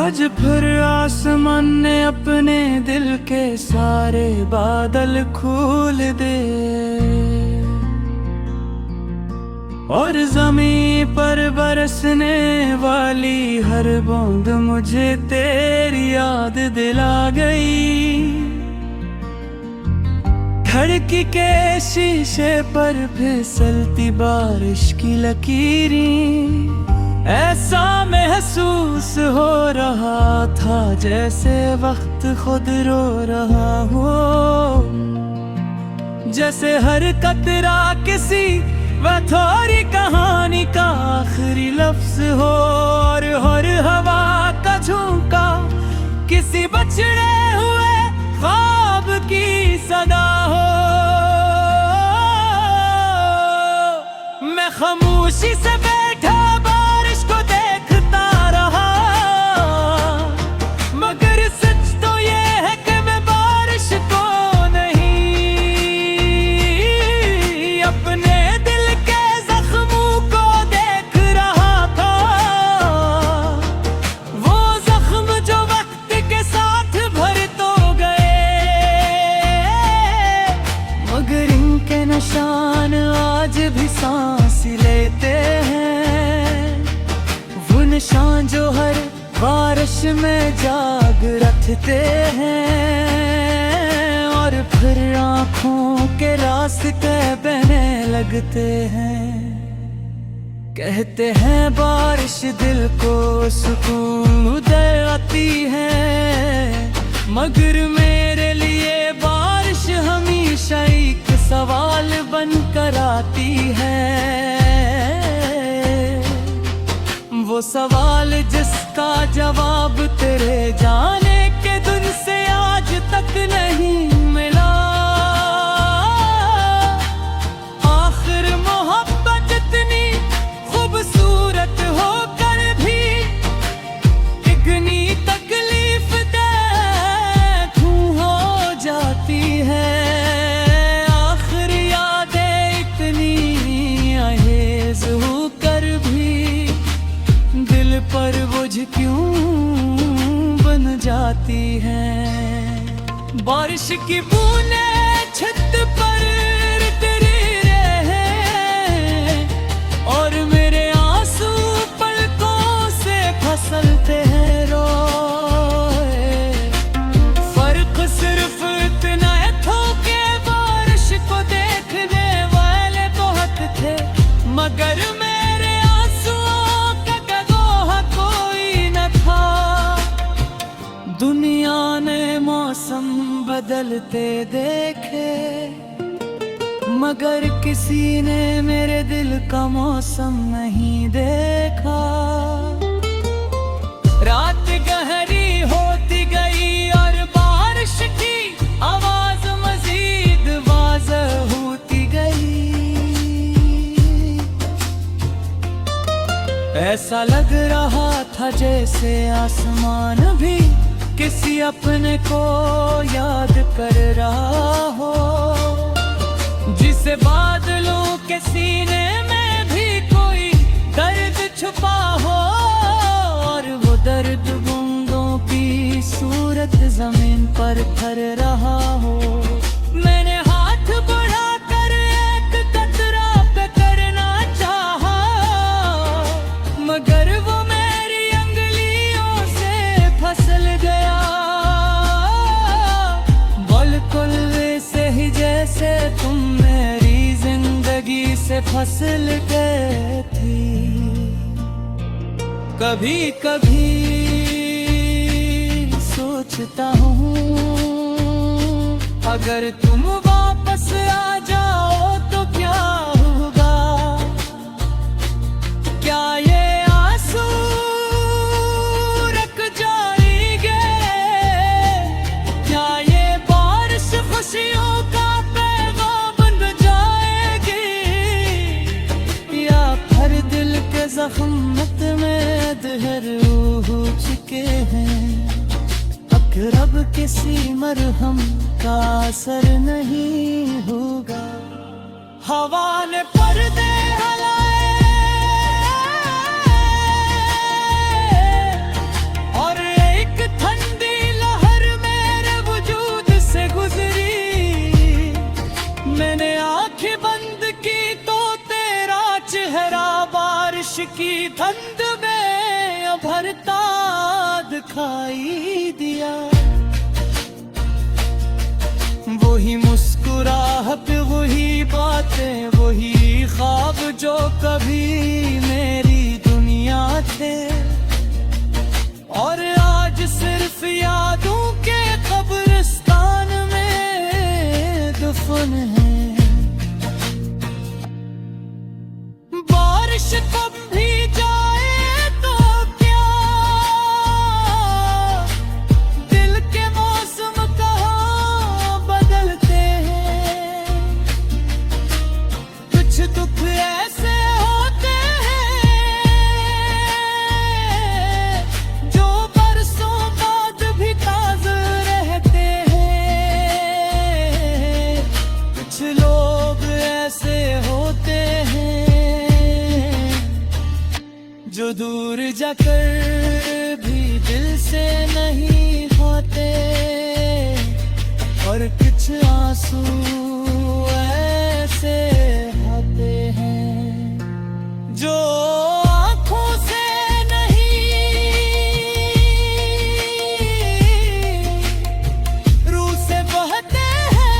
आज फिर आसमान ने अपने दिल के सारे बादल खोल दे और ज़मीं पर बरसने वाली हर बूंद मुझे तेरी याद दिला गई। खिड़की के शीशे पर फिसलती बारिश की लकीरें, ऐसा महसूस हो रहा था जैसे वक्त खुद रो रहा हो। जैसे हर कतरा किसी वह थोड़ी कहानी का आखिरी लफ्ज हो और हर हवा का झोंका किसी बछड़े हुए ख्वाब की सदा हो। मैं खामोशी से बैठा बारिश को देखता रहा, मगर सच तो ये है कि मैं बारिश को नहीं, अपने दिल के जख्मों को देख रहा था। वो जख्म जो वक्त के साथ भर तो गए, मगर इनके निशान आज भी सांस लेते हैं। वो निशान जो हर बारिश में जाग रखते हैं और फिर आँखों के रास्ते बहने लगते हैं। कहते हैं बारिश दिल को सुकून देती है, मगर मेरे लिए बारिश हमेशा एक सवाल बनकर आती है। वो सवाल जिसका जवाब तेरे जाने के दिन से आज तक नहीं मिला। आखिर मोहब्बत इतनी खूबसूरत होकर भी इतनी तकलीफ दे क्यों हो जाती है। आखिर यादें इतनी अहेज होकर भी दिल पर बोझ क्यों बन जाती हैं। बारिश की बूंदें छत पर तेरी रहे और मेरे आंसू पलकों से फिसलते हैं रोए। फर्क सिर्फ इतना था कि बारिश को देखने वाले बहुत थे, मगर मेरे आंसुओं का गवाह कोई न था। दुनिया ने मौसम बदलते देखे, मगर किसी ने मेरे दिल का मौसम नहीं देखा। रात गहरी होती गई और बारिश की आवाज मजीद वाज़ह होती गई। ऐसा लग रहा था जैसे आसमान भी किसी अपने को याद कर रहा हो, जिसे बादलों के सीने में भी कोई दर्द छुपा हो और वो दर्द बूंदों की सूरत जमीन पर ठहर रहा हो। मैंने हाथ बढ़ाकर एक कतरा पे करना चाहा, मगर वो मेरी अंगुलियों से फिसल गया। बिल्कुल वैसे ही जैसे तुम मेरी जिंदगी से फिसल गए थी। कभी कभी सोचता हूँ अगर तुम वापस आ जाओ तो क्या होगा। क्या ये आंसू रख जाएंगे, क्या ये बारिश खुशियों का पैगाम बन जाएगी, या फिर दिल के जख्म में दहर हो चुके हैं। अकरब किसी मरहम का असर नहीं होगा। हवा ने पर्दे हलाए और ठंड में अभरता दिखाई दिया, वही मुस्कुराहट, वही बातें, वही ख्वाब जो कभी मेरी दुनिया थे, और आज सिर्फ यादों के कब्रिस्तान में दफन है। बारिश कब भी जाए तो क्या, दिल के मौसम कहाँ बदलते हैं। कुछ दुख ऐसे होते हैं जो बरसों बाद भी ताज़ा रहते हैं। कुछ लोग ऐसे होते हैं जो दूर जाकर भी दिल से नहीं होते, और कुछ आंसू ऐसे आते हैं जो आंखों से नहीं, रूह से बहते हैं।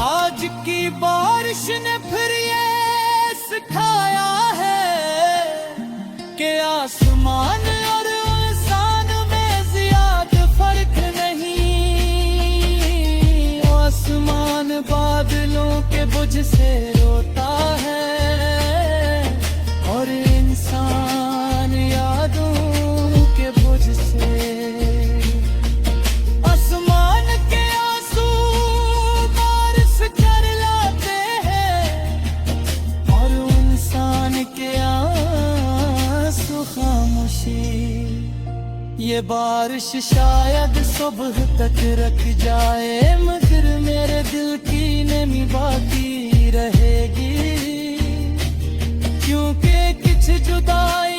आज की बारिश ने फिर ये सिखाया है कि आसमान और इंसान में ज्यादा फर्क नहीं। आसमान बादलों के बुझ से रोता है, और इंसान यादों के बुझ से। आसमान के आंसू बारिश कर लाते हैं, और इंसान के आंसू खामोशी। ये बारिश शायद सुबह तक रख जाए, मगर मेरे दिल की नमी बाकी रहेगी, क्योंकि कुछ जुदाई